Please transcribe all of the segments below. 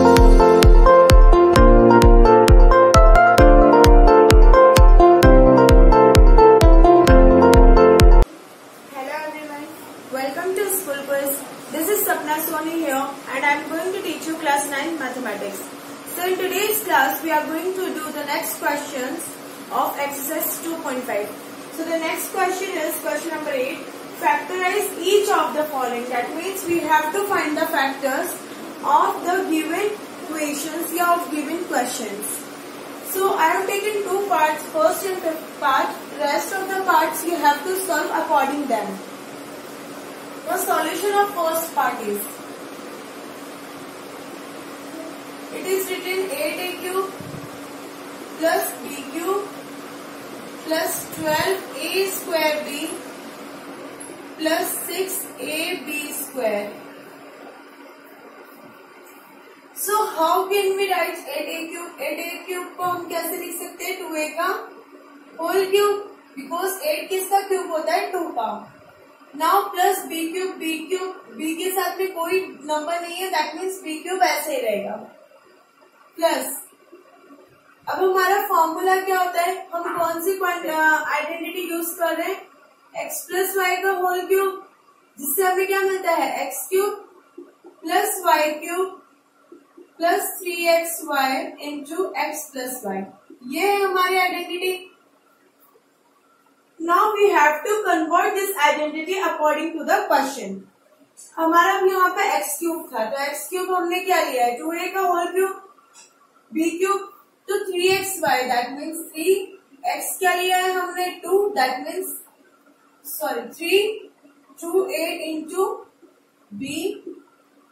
Welcome to School Quiz. This is Sapna Soni here and I am going to teach you class 9 mathematics. So in today's class we are going to do the next questions of exercise 2.5. So the next question is question number 8. Factorize each of the following. That means we have to find the factors of the given equations or of given questions. So I have taken two parts, first and fifth part. Rest of the parts you have to solve according to them. The solution of first part is, it is written 8a cube plus b cube plus 12a square b plus 6ab square. So how can we write 8a cube? 8a cube को हम कैसे लिख सकते हैं? 2a का whole cube, because 8 किसका cube होता है? 2 का. Now plus b cube, b के साथ में कोई नंबर नहीं है, दैट मीन्स बी क्यूब ऐसे ही रहेगा. प्लस अब हमारा फॉर्मूला क्या होता है? हम कौन सी आइडेंटिटी यूज कर रहे हैं? एक्स प्लस वाई का होल क्यूब, जिससे हमें क्या मिलता है? X cube plus y cube plus 3xy into x plus y. ये है हमारी identity. Now we have to convert this identity according to the question. हमारा भी यहाँ पे x क्यूब था, तो x क्यूब हमने क्या लिया है? 2a का होल क्यूब, b क्यूब तो 3xy, दैट मीन्स 3x क्या लिया है हमने? 2, that means 2a into b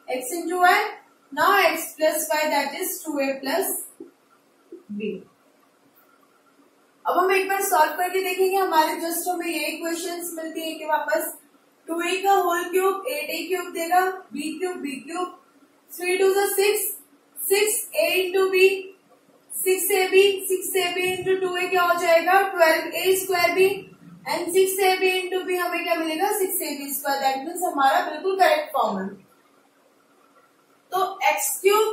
x into y. Now x plus y that is 2a plus b. अब हम एक बार सॉल्व करके देखेंगे. हमारे जस्ट हमें ये इक्वेशंस मिलती है कि वापस 2a का होल क्यूब 8a क्यूब देगा, b cube 3 2 6, 6a into b 6ab into 2a क्या हो जाएगा? 12a square b and 6ab into b हमें क्या मिलेगा? 6ab square. दैट मीन्स हमारा बिल्कुल करेक्ट फॉर्म है. तो x cube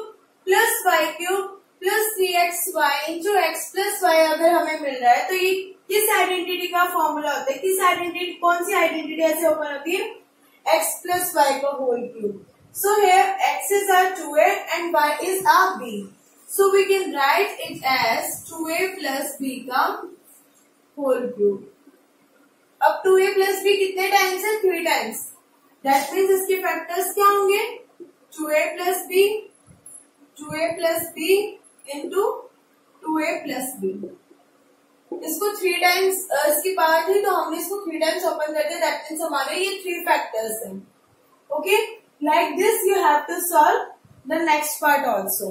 plus y cube plus 3xy into x plus y अगर हमें मिल रहा है, तो ये किस आइडेंटिटी का फॉर्मूला होता है? किस आइडेंटिटी, कौन सी आइडेंटिटी ऐसे ओपन होती है? x प्लस वाई का whole cube. So here x is our 2a and y is our b. So we can write it as 2a plus b का होल क्यूब. अब 2a प्लस b कितने times है? 3 times. That means इसके factors क्या होंगे? 2a plus b into 2a plus b. इसको 3 times इसकी power थी, तो हमने इसको 3 टाइम्स ओपन कर दिया. दैट मीन्स हमारे ये 3 फैक्टर्स हैं. Okay, like this you have to solve the next part also.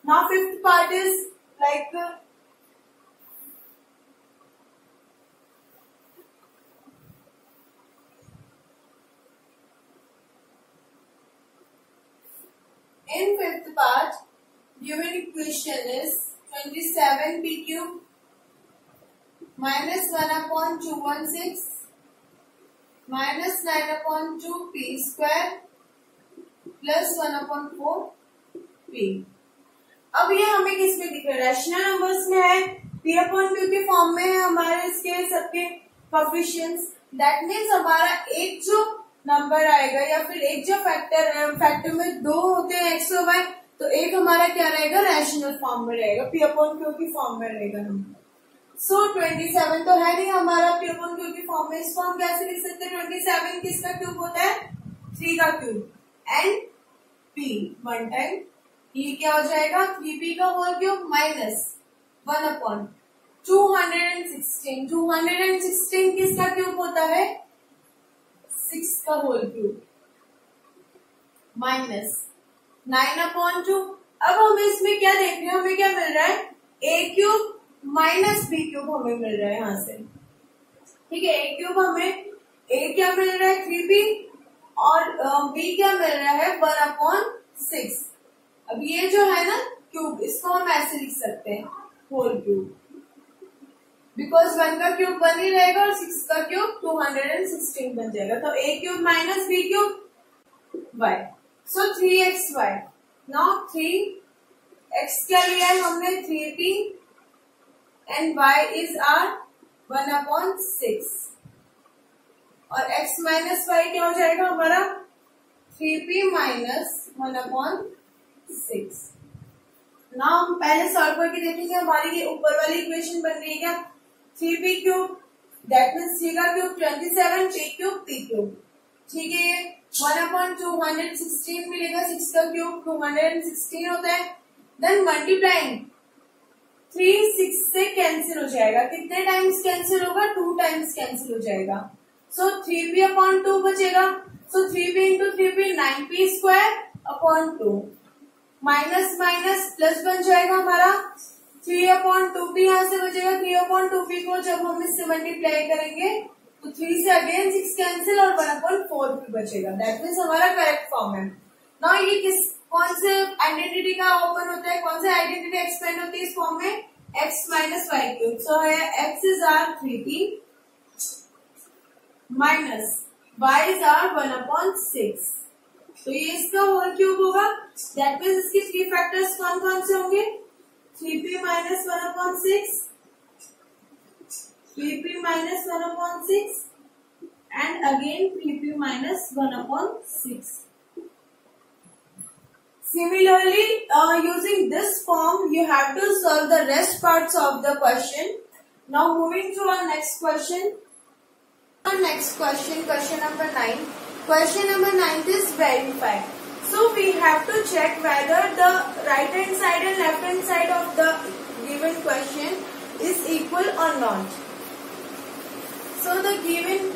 Now fifth part is like in fifth part, given equation is 27p cube minus 1/216 minus 9/2p square plus 1/4p. अब ये हमें किस में दिख रहा है? Rational numbers में है, p/q के फॉर्म में है हमारे इसके सबके कोएफिशिएंट्स. दैट मीन्स हमारा एक जो नंबर आएगा या फिर एक जो फैक्टर में 2 होते हैं एक्स और वाई, तो एक हमारा क्या रहेगा? रैशनल फॉर्म में रहेगा, p/q की फॉर्म में रहेगा. सो 27 तो है नहीं हमारा p/q की फॉर्म में. इसको हम कैसे लिख सकते हैं? 27 किसका क्यूब होता है? 3 का क्यूब एंड p 1 टाइम. ये क्या हो जाएगा? 3p का होल क्यूब माइनस 1/216. 216 किसका क्यूब होता है? 6 का होल क्यूब माइनस 9/2. अब हम इसमें क्या देख रहे हैं? हमें क्या मिल रहा है? a cube minus b cube हमें मिल रहा है यहां से. ठीक है, a क्यूब हमें a क्या मिल रहा है? 3b और b क्या मिल रहा है? 1/6. अब ये जो है ना क्यूब, इसको हम ऐसे लिख सकते हैं होल क्यूब, बिकॉज 1 का क्यूब 1 ही रहेगा और 6 का क्यूब 216 बन जाएगा. तो a cube minus b cube y. So 3xy. Now 3 x क्या लिया है हमने 3p and y is our 1/6 और x माइनस वाई क्या हो जाएगा हमारा 3p माइनस 1/6। ना हम पहले सॉल्व करके देखेंगे हमारी ये ऊपर वाली इक्वेशन बन रही है क्या 3p क्यूब दैट मीन्स 3 का cube 27 p cube p cube ठीक है। ये 1/216 मिलेगा 6 का क्यूब 216 होता है। देन मल्टीप्लाइंग 3 6 से कैंसिल हो जाएगा कितने टाइम्स कैंसिल होगा 2 टाइम्स कैंसिल हो जाएगा। सो 3p/2 बचेगा। सो 3p into 3p 9p square upon 2 minus minus plus बन जाएगा हमारा 3/2p यहाँ से बचेगा 3/2p को जब हम इससे मल्टीप्लाई करेंगे तो 3 से अगेन 6 कैंसिल और 1/4p बचेगा दैट मीन्स हमारा करेक्ट फॉर्म है। ना ये कौन से आइडेंटिटी का ओपन होता है कौन से आइडेंटिटी एक्सपेंड होती है इस फॉर्म में x minus y cube. So है x is our 3p minus y is our 1/6 तो ये इसका होल क्यूब होगा दैट मीन्स इसके 3 फैक्टर्स कौन कौन से होंगे 3p minus 1/6 3p minus 1/6 and again 3p minus 1/6. Similarly, using this form, you have to solve the rest parts of the question. Now moving to our next question. Our next question, question number 9. Question number 9 is verify. So we have to check whether the right hand side and left hand side of the given question is equal or not. So the given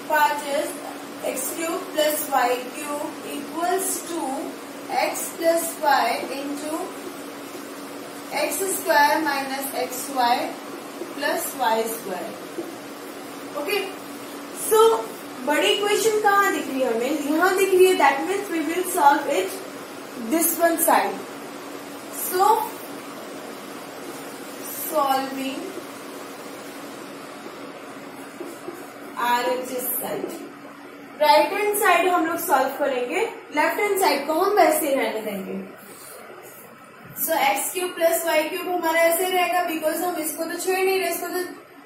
part is x cube plus y cube equals to x plus y into x square minus xy plus y square. Okay. So बड़ी equation कहाँ दिख रही है हमें यहाँ दिख रही है that means we will solve it this one side. So solving RHS side right hand side हम लोग सॉल्व करेंगे लेफ्ट हैंड साइड को हम वैसे ही रहने देंगे। So x cube plus y cube हमारा ऐसे रहेगा बिकॉज हम इसको तो छेड़ नहीं रहे इसको तो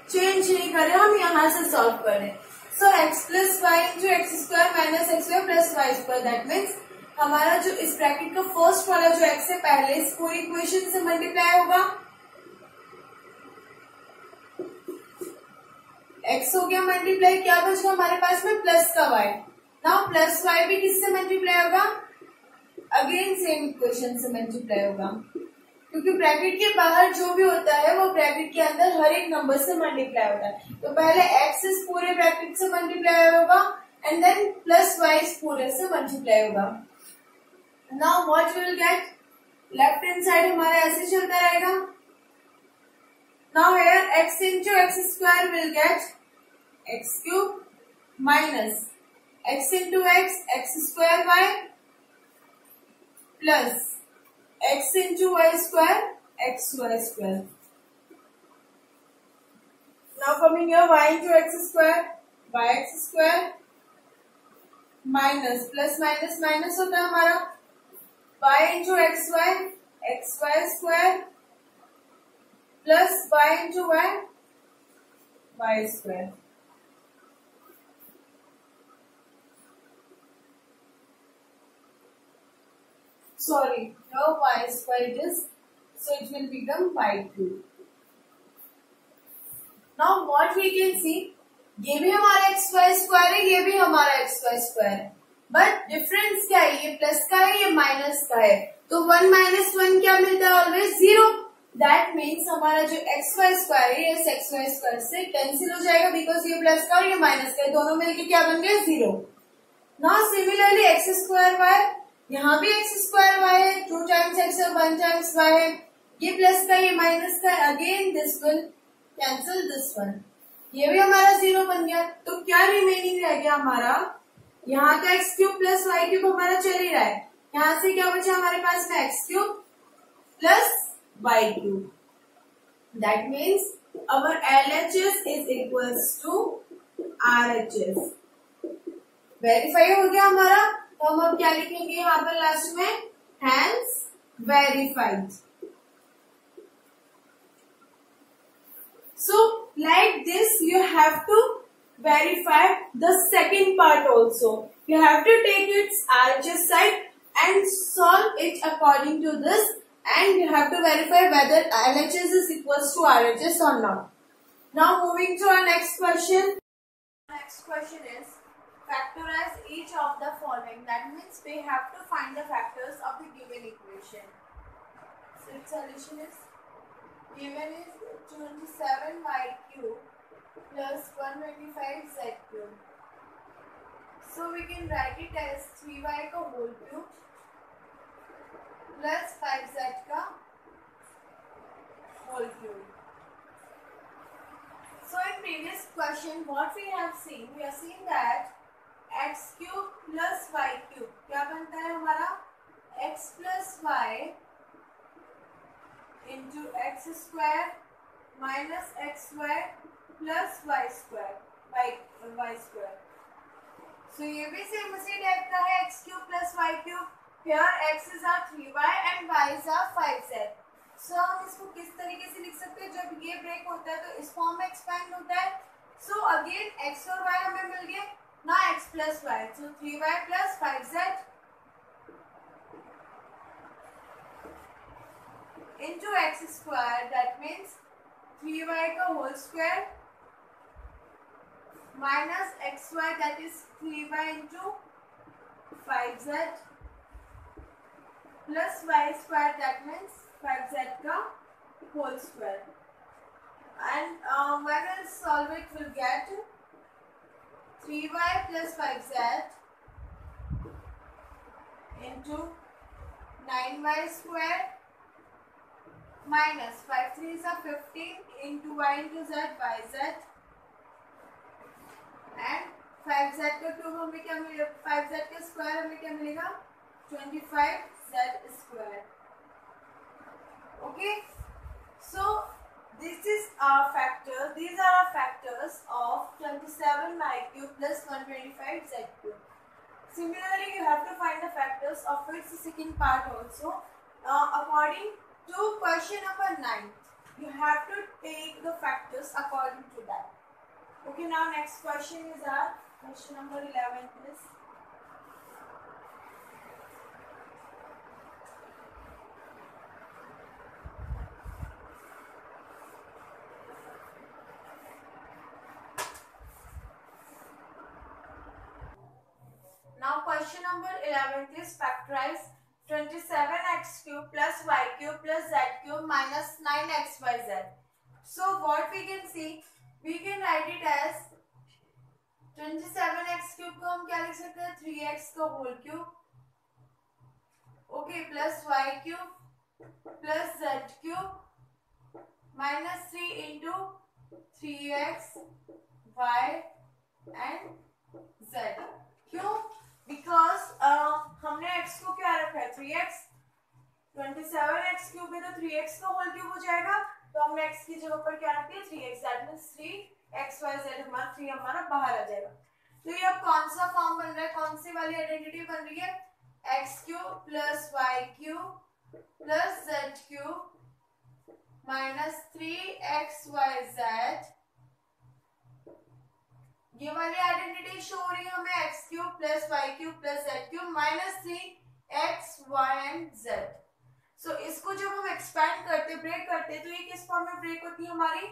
चेंज नहीं कर रहे हम यहाँ से सॉल्व कर रहे हैं। So x plus y into x square minus x y plus y square that means हमारा जो इस ब्रैकेट का फर्स्ट वाला जो एक्स है पहले इस पूरी इक्वेशन से मल्टीप्लाई होगा x हो गया मल्टीप्लाई क्या बचेगा हमारे पास में प्लस का y। नाउ प्लस y भी किससे मल्टीप्लाई होगा अगेन सेम इक्वेशन से मल्टीप्लाई होगा क्योंकि ब्रैकेट के बाहर जो भी होता है वो ब्रैकेट के अंदर हर एक नंबर से मल्टीप्लाई होता है। तो पहले x इस पूरे ब्रैकेट से मल्टीप्लाई होगा एंड देन प्लस y इस पूरे से मल्टीप्लाई होगा। Now what will gate left hand side हमारा ऐसे चलता रहेगा। Now here x into x square will get x cube minus x into x square y plus x into y square xy square. Now coming here y into x square yx square minus plus minus minus होता है हमारा y into xy xy square plus y into y y square. Sorry, now y square it is, so it will become y cube. Now what we can see, ये भी हमारा xy square है, ये भी हमारा xy square है, but difference क्या है, ये प्लस का है, ये माइनस का है, तो 1 माइनस 1 क्या मिलता है ऑलवेज 0। दैट मीन्स हमारा जो xy स्क्वायर है ये xy स्क्वायर से कैंसिल हो जाएगा बिकॉज ये प्लस का और ये माइनस का है, दोनों मिलकर क्या बन गए 0। Now similarly x square y, यहाँ भी x स्क्वायर y है, 2 टाइम्स x और 1 टाइम्स y है, ये प्लस का ये माइनस का, again this will cancel this one, ये भी हमारा 0 बन गया। तो क्या रिमेनिंग रह गया हमारा, यहाँ का x cube plus y cube हमारा चल ही रहा है, यहाँ से क्या बचा हमारे पास में x cube plus y cube. That means our LHS is equals to RHS। Verify हो गया हमारा, तो हम अब क्या लिखेंगे यहाँ पर लास्ट में, hence verified. So like this you have to verify the second part also. You have to take its RHS side and solve it according to this, and you have to verify whether LHS is equals to RHS or not. Now moving to our next question. Next question is factorize each of the following. That means we have to find the factors of the given equation. So its solution is given is 27y cube plus 125z cube. So we can write it as 3y का whole cube plus 5z का whole cube. So in previous question what we have seen that x cube plus y cube क्या बनता है हमारा x plus y into x square minus xy plus y square y square. So ये भी same उसी type का है x cube plus y cube. Here x is our 3y and y is our 5z. So हम इसको किस तरीके से लिख सकते हैं, जब ये ब्रेक होता है तो इस फॉर्म में एक्सपेंड होता है. So again x और y हमें मिल गए ना, x plus y, so 3y plus 5z into x square, that means 3y का whole square minus xy, that is 3y into 5z plus y square, that means 5z का whole square. And when we solve it, we'll get 3y plus 5z into 9y square minus 5 3 is 15 into y into z yz, and 5z का cube हमें क्या मिलेगा, 5z का square हमें क्या मिलेगा 25z square. Okay, so this is our factor. These are our factors of 27y cube plus 125z cube. Similarly, you have to find the factors of its second part also. According to question number 9, you have to take the factors according to that. Okay, now next question is our question number 11 is now question number 11 is factorize 27x cube plus y cube plus z cube minus 9xyz. So what we can see, we can write it as 27x cube को हम क्या लिख सकते हैं 3x का whole cube, okay, plus y cube plus z cube minus 3 into 3x y and z. क्यों? Because हमने x को क्या रखा है 3x, 27x क्यूब है तो 3x का होल क्यूब हो जाएगा, तो हमने x की जगह पर क्या रख दिया 3x, दैट मींस 3xyz हमारा 3 हमारा बाहर आ जाएगा. तो ये अब कौन सा फॉर्म बन रहा है, कौन सी वाली आइडेंटिटी बन रही है, x cube plus y cube plus z cube minus 3xyz. ये वाली आइडेंटिटी शो हो रही है हमें x cube plus y cube plus z cube minus 3x y and z. सो इसको जब हम एक्सपैंड करते ब्रेक करते तो ये किस फॉर्म में ब्रेक होती है हमारी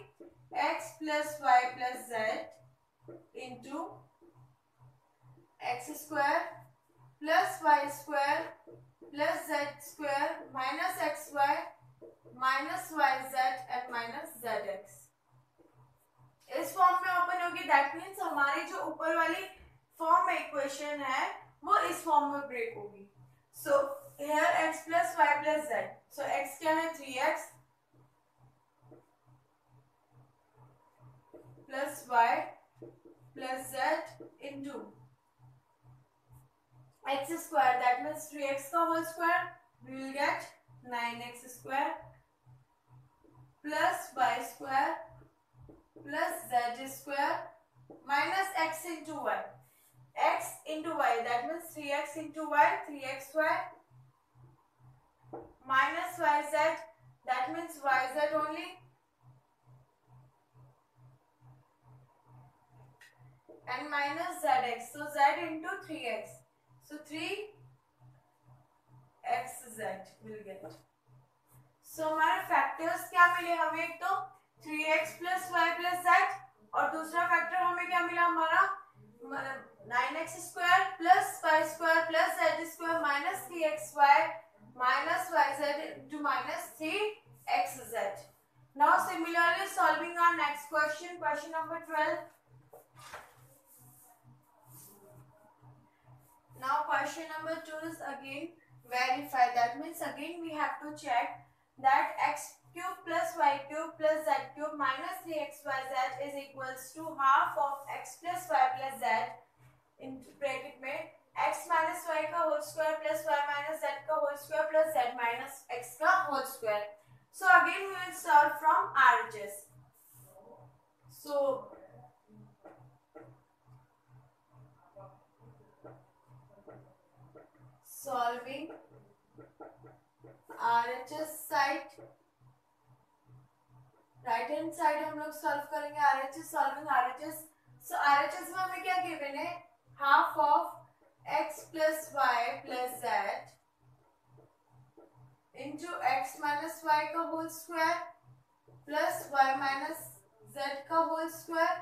x plus y plus z into x square plus y square plus z square minus x y minus y z and minus z x. इस फॉर्म में ओपन होगी, दैट मीन्स हमारी जो ऊपर वाली फॉर्म इक्वेशन है वो इस फॉर्म में ब्रेक होगी. सो here x plus y plus z. So x क्या है 3x plus y plus z into x square, that means 3x का whole square, we will get 9x square plus y square plus z square minus x into y. X into y, that means 3x into y, 3xy minus yz, that means yz only and minus zx. So z into 3x. So 3xz will get. So हमारे factors क्या मिले हमें? एक तो 3x plus y plus z और दूसरा factor हमें क्या मिला हमारा 9x square plus y square plus z square minus 3xy minus yz into minus 3xz. Now similarly solving our next question, question number 12. Now question number 2 is again verify. That means again we have to check that x cube plus y cube plus z cube minus 3xyz is equals to half of x plus y plus z in bracket में x minus y का whole square plus y minus z का whole square plus z minus x का whole square. So again we will solve from RHS. So solving RHS side, right hand side हम लोग solve करेंगे RHS, solving RHS. So RHS में हमें क्या given है? Half of x plus y plus z into x minus y का whole square plus y minus z का whole square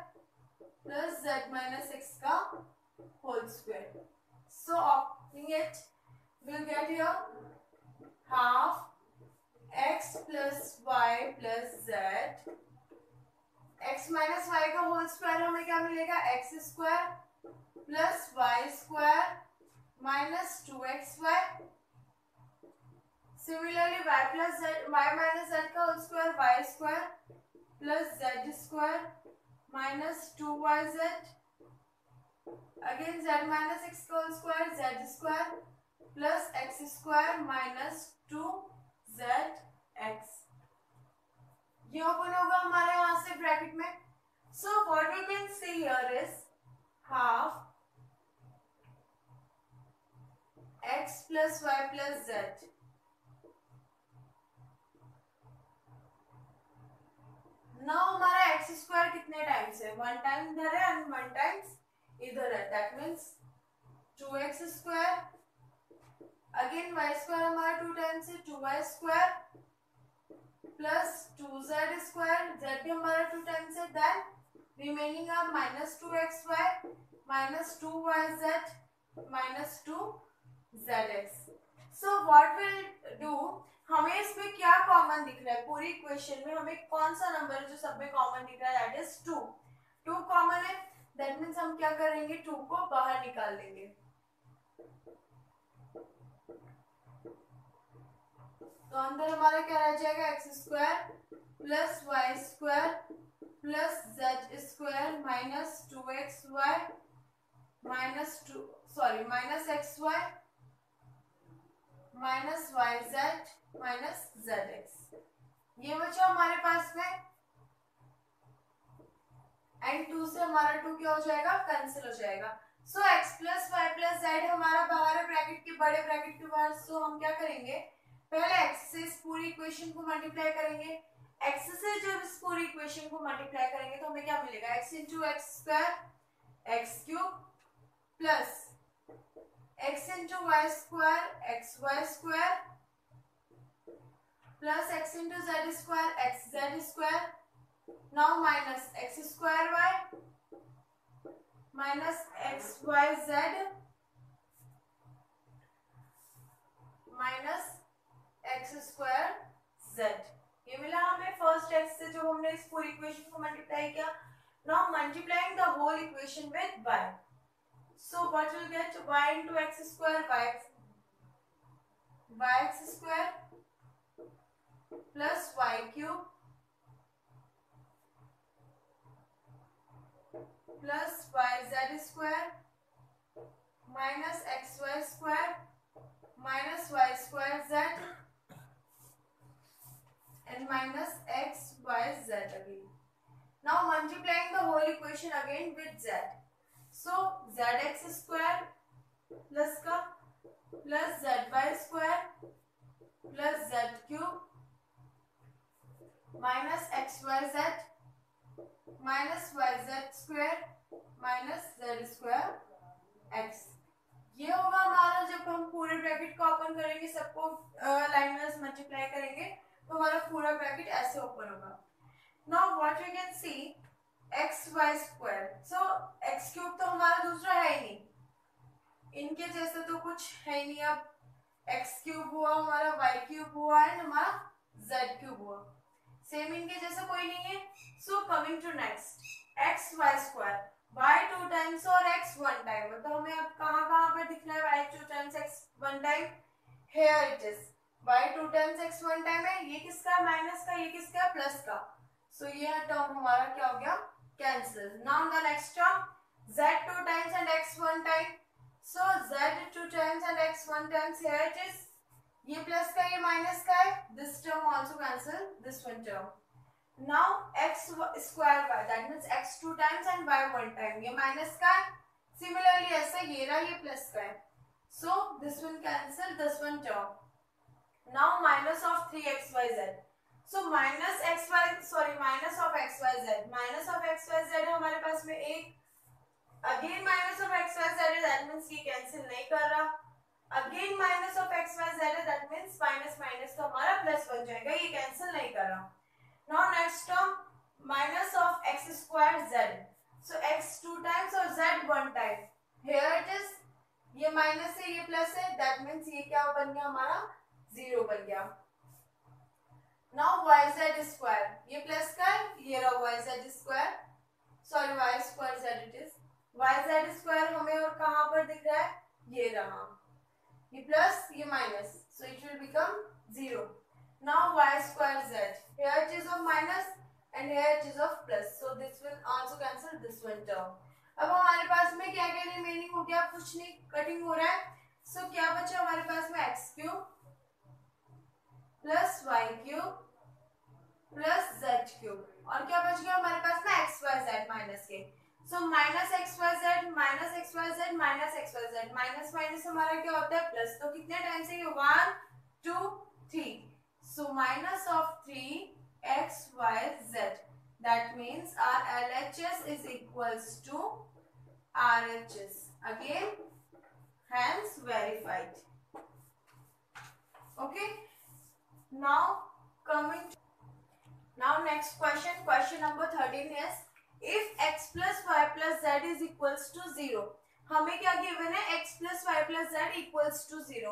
plus z minus x का whole square. So opting it we'll get here half x plus y plus z. x minus y का whole square हमें क्या मिलेगा? x square plus y square minus 2xy. Similarly y plus z y minus z का whole square y square plus z square minus 2yz. Again z minus x का whole square z square plus x square minus 2zx. ये open होगा हमारे यहां से bracket में. So what we can see here is half x plus y plus z. Now हमारा x square कितने times है? 1 टाइम इधर है एंड 1 टाइम्स इधर है. That means 2x square. Again y square हमारा 2 टाइम्स है 2y square plus 2z square. z भी हमारा 2 टाइम्स है. Then remaining are minus 2xy minus 2yz minus 2zx. So what will do, हमें इसमें क्या कॉमन दिख रहा है? पूरी इक्वेशन में हमें कौन सा नंबर है जो सब में कॉमन दिख रहा है? That is 2. 2 कॉमन है. दैट मीन्स हम क्या करेंगे? 2 को बाहर निकाल देंगे. तो अंदर हमारा क्या रह जाएगा? X square plus y square plus z square minus 2xy minus x y minus y z minus z x. ये बचा हमारे पास में. एंड 2 से हमारा 2 क्या हो जाएगा? कैंसिल हो जाएगा. So x plus y plus z हमारा बाहर है ब्रैकेट के, बड़े ब्रैकेट के बाहर. सो हम क्या करेंगे? पहले x से इस पूरी इक्वेशन को मल्टीप्लाई करेंगे. x से जब इस पूरी इक्वेशन को मल्टीप्लाई करेंगे तो हमें क्या मिलेगा? x into x square x cube plus x into y square x y square plus x into z square x z square. Now minus x square y minus x y z minus x square z. ये मिला हमें first x से जो हमने इस पूरी equation को multiply किया. Now multiplying the whole equation with y. So what will get? y into x square yx square plus y cube plus yz square minus xy square minus y square z and minus x y z again. Now multiplying the whole equation again with z. So zx square plus का plus zy square plus z cube minus xyz minus yz square minus Z square x. ये होगा हमारा जब हम पूरे bracket को open करेंगे, सबको लाइन वाइज मल्टीप्लाई करेंगे तो हमारा पूरा ब्रैकेट ऐसे ओपन होगा। Now what we can see x y square. So x cube तो हमारा दूसरा है ही नहीं, इनके जैसे तो कुछ है ही नहीं। अब एक्स क्यूब हुआ हमारा, वाई क्यूब हुआ एंड हमारा जेड क्यूब हुआ, सेम इनके जैसा कोई नहीं है। So coming to next x y square, y 2 times और x 1 टाइम, मतलब हमें अब कहां कहां पे दिखना है y 2 times x 1 time, here it is y 2 times x 1 time है। ये किसका है? माइनस का। ये किसका है? प्लस का। सो ये टर्म हमारा क्या हो गया? Cancel. Now the next term z 2 times and x 1 time, so z 2 times and x 1 times, here it is ये प्लस का ये माइनस का है, this term also cancel, this one term. Now x square y, that means x 2 times and y 1 time, ये minus का है। Similarly ऐसे ये रहा, ये प्लस का है, so this one cancel, this one term. Now minus of 3xyz, so minus xy, sorry minus of xyz, minus of xyz है हमारे पास में एक, again minus of xyz है, that means ये cancel नहीं कर रहा, again minus of xyz है, that means minus minus तो हमारा प्लस बन जाएगा, ये cancel नहीं कर रहा। Now next term minus of x square z, so x 2 times और z 1 time, here it is ये माइनस है ये प्लस है, that means ये क्या बन गया हमारा? जीरो बन गया। Now yz square, ये प्लस का है, ये रहा yz square, sorry y square z it is, yz square हमें और कहां पर दिख रहा है? ये रहा, ये प्लस ये minus, so it will become zero. Now y square z, here it is of minus and here it is of plus, so this will also cancel this one term. अब हमारे पास में क्या क्या रिमेनिंग हो गया? कुछ नहीं, कटिंग हो रहा है। सो क्या बचा हमारे पास में? x cube plus y cube plus z cube, और क्या बच गया हमारे पास में? x y z माइनस के, so minus x y z minus x y z minus x y z, minus minus हमारा क्या होता है? प्लस। तो कितने टाइम से? 1 2 3, so minus of 3xyz, that means our LHS is equals to RHS, again hence verified. Okay, now coming to, now next question, question number 13 is if x plus y plus z is equals to 0, हमें क्या given है? x plus y plus z equals to 0,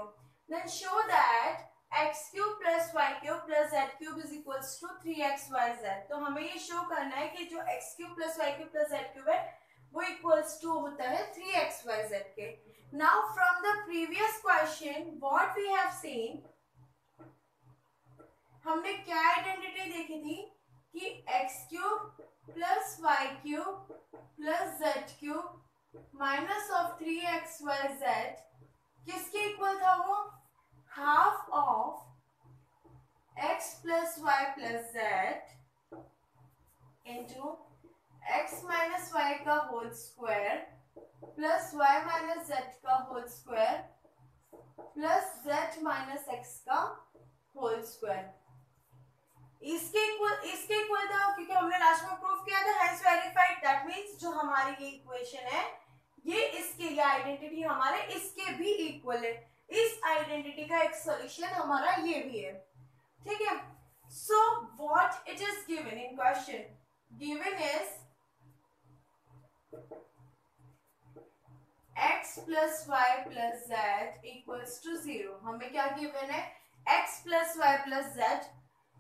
then show that x cube plus y cube plus z cube is equals to 3xyz। तो हमें ये show करना है कि जो x cube plus y cube plus z cube है वो equals to होता है 3xyz के। Now from the previous question what we have seen, हमने क्या आइडेंटिटी देखी थी कि x cube plus y cube plus z cube minus of 3xyz किसके इक्वल था? वो half of x plus y plus z into x minus y का whole square plus y minus z का whole square plus z minus x का whole square, इसके equal था क्योंकि हमने लास्ट में प्रूफ किया था, हेंस वेरीफाइड। दैट मींस जो हमारी ये इक्वेशन है ये इसके, ये आइडेंटिटी हमारे इसके भी इक्वल है, इस आइडेंटिटी का एक सॉल्यूशन हमारा ये भी है। ठीक है, so what it is given in question, given is x plus y plus z equals to 0। हमें क्या गिवन है? x plus y plus z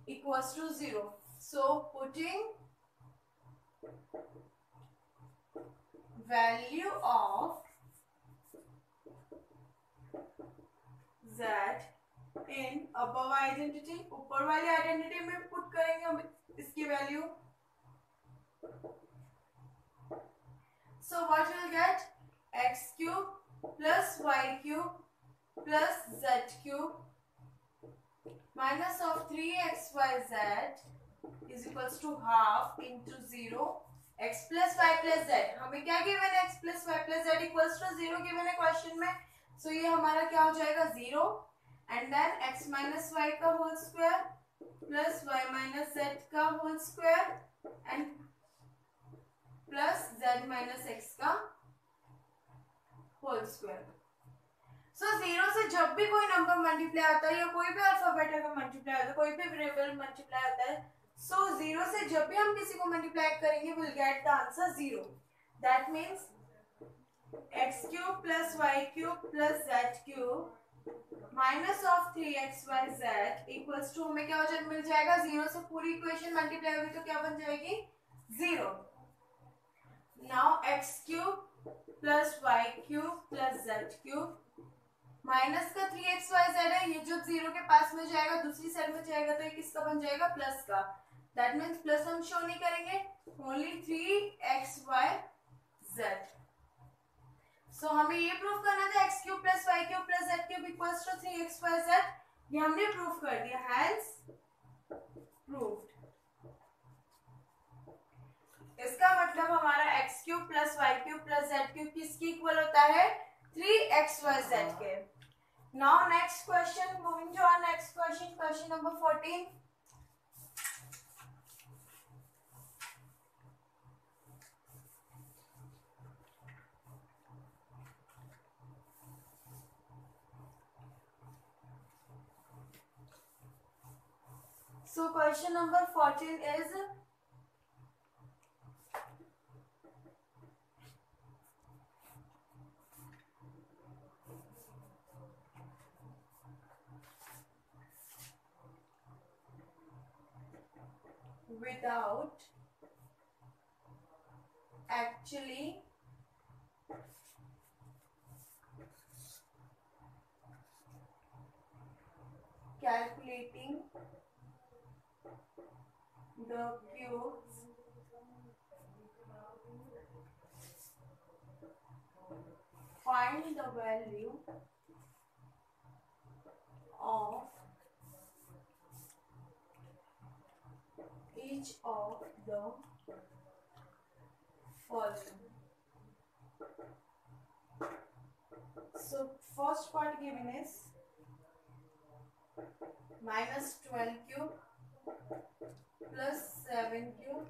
equals to 0। So putting value of z in above identity, ऊपर वाली identity में put करेंगे हम इसकी value. So what will get? x cube plus y cube plus z cube minus of 3xyz is equals to half into 0 x plus y plus z. हमें क्या given है? x plus y plus z equals to 0 given है question में। So ये हमारा क्या हो जाएगा? 0 and then x minus y का whole square plus y minus z का whole square and plus z minus x का होल स्क्वायर। सो जीरो से जब भी कोई नंबर मल्टीप्लाई होता है या कोई भी अल्फाबेट अगर मल्टीप्लाई होता है, कोई भी वेरिएबल मल्टीप्लाई होता है, सो जीरो से जब भी हम किसी को मल्टीप्लाई करेंगे will get the answer zero. That means x cube plus y cube plus z cube minus of 3xyz equals to हमें क्या हो जाए मिल जाएगा जीरो से पूरी इक्वेशन मल्टीप्लाई होगी तो क्या बन जाएगी zero. Now x cube plus y cube plus z cube minus का 3xyz है, ये जब जीरो के पास में जाएगा दूसरी साइड में जाएगा तो ये किसका बन जाएगा प्लस का। दैट मीन्स प्लस हम शो नहीं करेंगे, ओनली 3xyz। सो हमें ये प्रूफ करना था x cube plus y cube plus z cube equals to 3xyz, ये हमने प्रूफ कर दिया, हैंस प्रूव्ड। इसका मतलब हमारा x cube plus y cube plus z cube किसकी इक्वल होता है 3xyz के। Now next question, moving to our next question, question number 14. So question number 14 is without actually calculating the cubes find the value of each of the following. So first part given is minus 12 cube plus 7 cube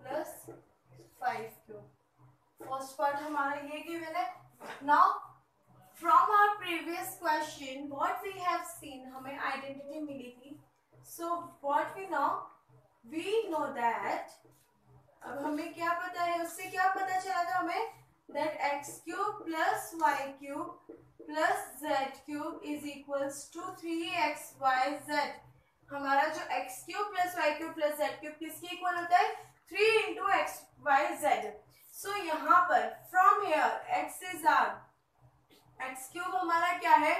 plus 5 cube. First part हमारा ये given है। Now from our previous question what we have seen, हमें identity मिली थी। So what we know that, अब हमें क्या पता है, उससे क्या पता चला था हमें, that x cube plus y cube plus z cube is equals to 3xyz। हमारा जो x cube plus y cube plus z cube किसके इक्वल होता है 3 इंटू एक्स वाई जेड। सो यहाँ पर from here x is our, x cube हमारा क्या है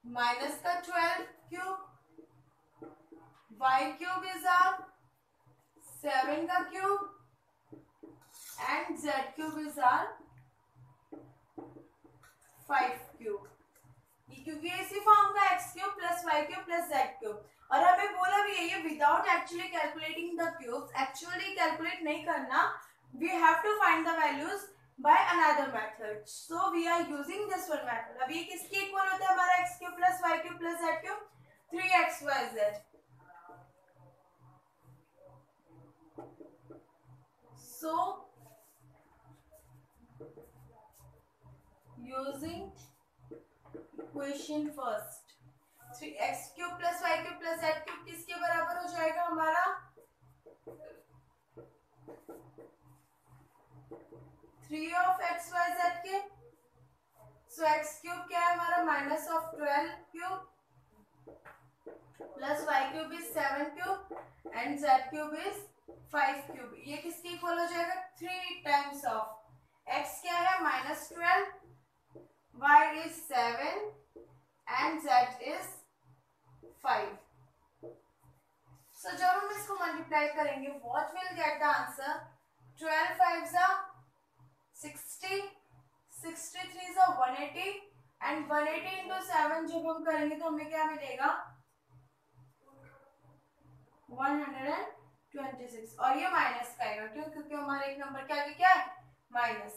माइनस का 12 cube, y cube is our 7 का cube and z cube is our 5 cube. क्योंकि इसी फॉर्म का x cube plus y cube plus z cube, और हमें बोला भी है ये without actually calculating the cubes, actually calculate नहीं करना, we have to find the values by another method, so we are using this one method। अब ये किसके इक्वल होता है हमारा x cube plus y cube plus z cube 3xyz। so using equation first 3x cube plus y cube plus z cube किसके बराबर हो जाएगा हमारा 3 ऑफ xyz के। सो x क्यूब क्या है हमारा minus of 12 cube plus y cube is 7 cube and z cube is 5 cube. ये किसके इक्वल हो जाएगा 3 टाइम्स ऑफ x क्या है minus 12, y is 7 and z is 5। सो जब हम इसको मल्टीप्लाई करेंगे what will get the answer 12 5 60, 63 180 and 180 into 7 जब हम करेंगे तो हमें क्या मिलेगा 126, और ये माइनस का आएगा क्यों, क्योंकि हमारे एक नंबर के आगे क्या है माइनस।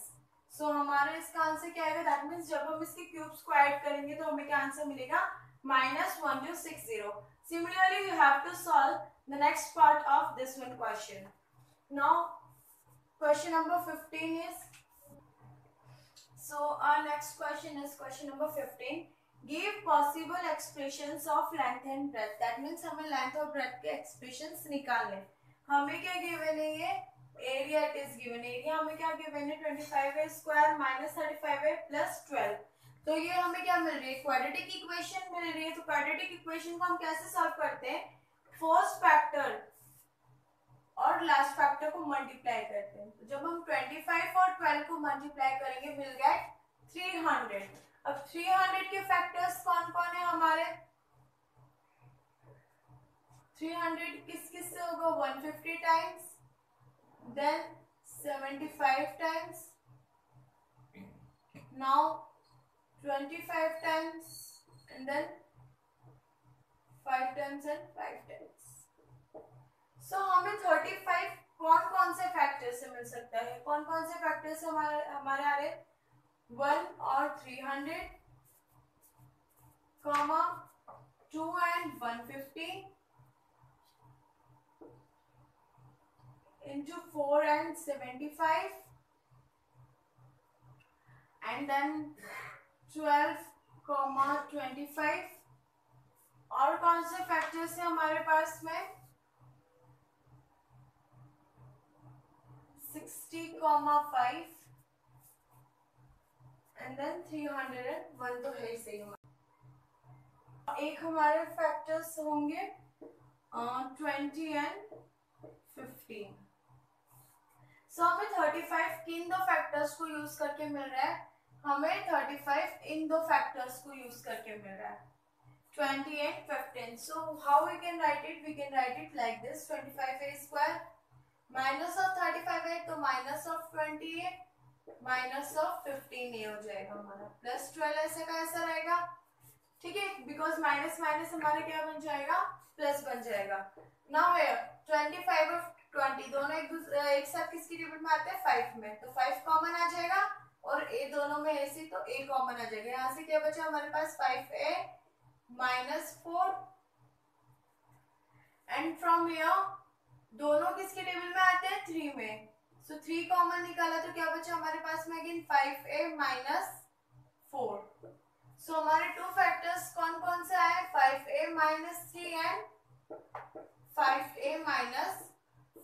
सो हमारे इसका आंसर क्या आएगा, दैट मीन्स जब हम इसके क्यूब्स को ऐड करेंगे तो हमें क्या आंसर मिलेगा -1260। Similarly you have to solve the next part of this one question. Now Question number 15 is, so our next question is question number 15. Give possible expressions of length and breadth. That means हमें length और breadth के expressions निकालने. हमें क्या given है ये? Area it is given. Area हमें क्या given है? 25a square minus 35a plus 12. तो ये हमें क्या मिल रही है? क्वाड्रेटिक इक्वेशन मिल रही है. तो क्वाड्रेटिक इक्वेशन को हम कैसे सॉल्व करते हैं? फर्स्ट फैक्टर और लास्ट फैक्टर को मल्टीप्लाई करते हैं. तो जब हम 25 और 12 को मल्टीप्लाई करेंगे विल गेट 300. अब 300 के फैक्टर्स कौन कौन है हमारे? 300 किस किस से होगा? 150 times, then 75 times, now 25 times, and then 5 times and 5 times. So हमें 35 कौन कौन से फैक्टर से मिल सकता है? कौन कौन से फैक्टर से हमारे आ रहे? 1 और 300, comma 2 and 150 into 4 and 75, and then 12, 25. और कौन से फैक्टर्स है हमारे पास में? 60, 5 and then 301 तो है सही. एक हमारे फैक्टर्स होंगे 20 and 15. सो हमें 35 किन दो फैक्टर्स को यूज करके मिल रहा है? हमें 35 इन दो फैक्टर्स को यूज करके मिल रहा है, 20 and 15. So how we can write it? We can write it like this: 25a square minus of 35a, तो minus of 20a minus of 15a हो जाएगा हमारा, प्लस 12 ऐसे का ऐसा रहेगा. ठीक है, बिकॉज माइनस माइनस हमारे क्या बन जाएगा? प्लस बन जाएगा. नाउ 25 और 20 दोनों एक साथ किसकी टेबल में आते हैं? 5 में. तो 5 कॉमन आ जाएगा और ए दोनों में ऐसे, तो ए कॉमन आ जाएगा. यहाँ से क्या बचा हमारे पास? 5a minus 4, and from here दोनों किसके टेबल में आते हैं? 3 में. सो 3 कॉमन निकाला तो क्या बचा हमारे पास में? Again 5a minus 4. सो हमारे टू फैक्टर्स कौन कौन से आए? 5a minus 3 and 5a minus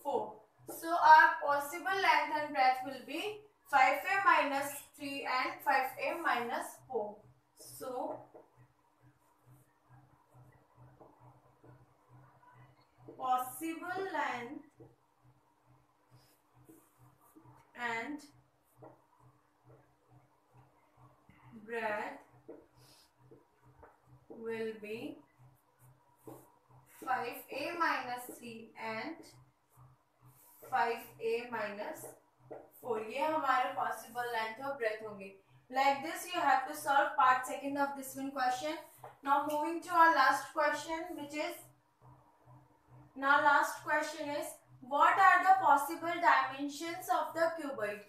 4. So our possible length and breadth will be 5a minus 3 and 5a minus 4. So possible length and breadth will be 5a minus 3 and 5a minus 4. ये हमारे possible length और breadth होंगे. Like this you have to solve part second of this one question. Now moving to our last question, which is, now last question is, what are the possible dimensions of the cuboid?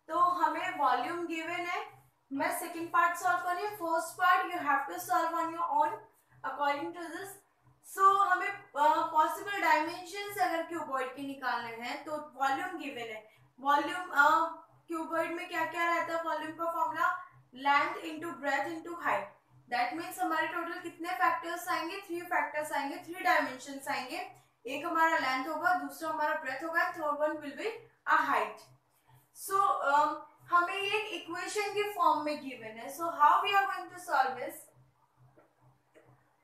तो हमें volume given है. मैं second part solve कर रही हूँ. First part you have to solve on your own according to this. So हमें possible dimensions अगर cuboid की निकालने हैं तो volume given है. Volume cuboid में क्या क्या रहता है? volume का formula length into breadth into height. That means हमारे टोटल कितने फैक्टर्स आएंगे? 3 फैक्टर्स आएंगे, 3 डायमेंशंस आएंगे. एक हमारा लेंथ होगा, दूसरा हमारा ब्रेथ होगा, third one will be a height. So हमें ये एक इक्वेशन की फॉर्म में गिवन है. So how we are going to solve this?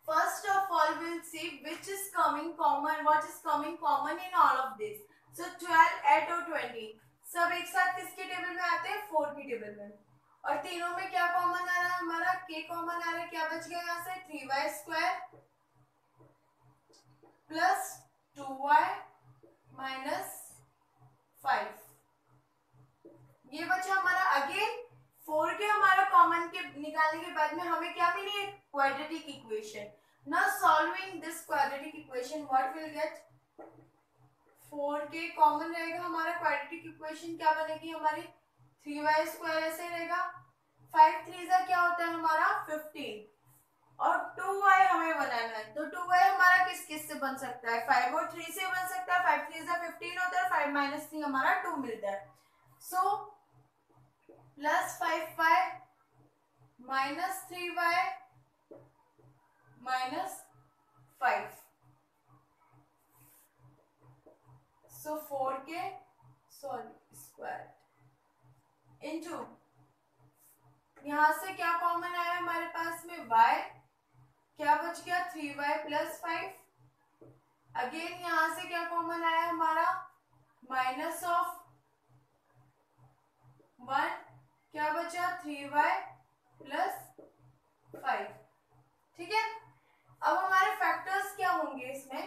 First of all will see which is coming common, what is coming common in all of this. So 12, 8 और 20 सब एक साथ किसके टेबल में आते हैं? 4 की टेबल में. और तीनों में क्या कॉमन आ रहा है हमारा? k कॉमन आ रहा है. क्या बच गया यहाँ से? 3y square plus 2y minus 5. ये बचा हमारा. अगेन 4 के हमारा कॉमन के निकालने के बाद में हमें क्या मिली है? Quadratic equation. Now solving this quadratic equation what will gate? 4 के कॉमन रहेगा हमारा. क्वाड्रेटिक इक्वेशन क्या बनेगी हमारी? 3y स्क्वायर ऐसे रहेगा. 5 3 जा क्या होता है हमारा? 15 और 2y हमें बनाना है. तो 2y हमारा किसके किस से बन सकता है, 5 और 3 से बन सकता है। 5 3 15 होता है, 5 माइनस 3 हमारा 2 मिलता है। So plus 5y minus 3y minus 5, सो 4k स्क्वायर इंटू, यहां से क्या कॉमन आया हमारे पास में, y, क्या बच गया 3y प्लस 5। अगेन यहां से क्या कॉमन आया हमारा, माइनस ऑफ 1, क्या बचा 3y प्लस 5। ठीक है, अब हमारे फैक्टर्स क्या होंगे इसमें,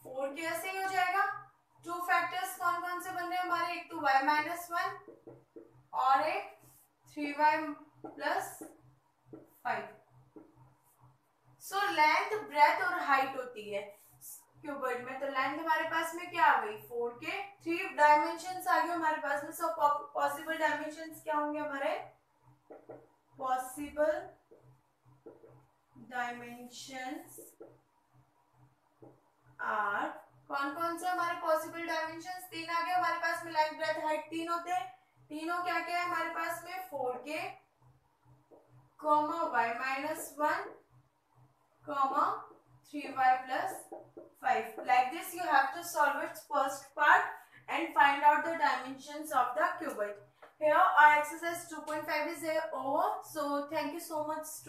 4 के ऐसे ही हो जाएगा। टू फैक्टर्स कौन कौन से बन रहे हैं हमारे, एक तो y माइनस 1 और एक 3y प्लस 5। सो लेंथ, ब्रेथ और हाइट होती है क्यूबॉइड में। तो लेंथ हमारे पास में क्या आ गई 4 के, 3 डायमेंशंस आ गए हमारे पास में। सो पॉसिबल डायमेंशंस क्या होंगे हमारे, पॉसिबल डायमेंशंस आर, कौन कौन से हमारे पॉसिबल डायमेंशंस, 3 आ गए हमारे पास में। लेंथ, ब्रेथ, हाइट 3 होते हैं। तीनों क्या क्या है हमारे पास में, 4k, y minus 1, 3y plus 5. Like this you have to solve its first part and find out the dimensions of the cuboid. Here our exercise 2.5 is over. So thank you so much.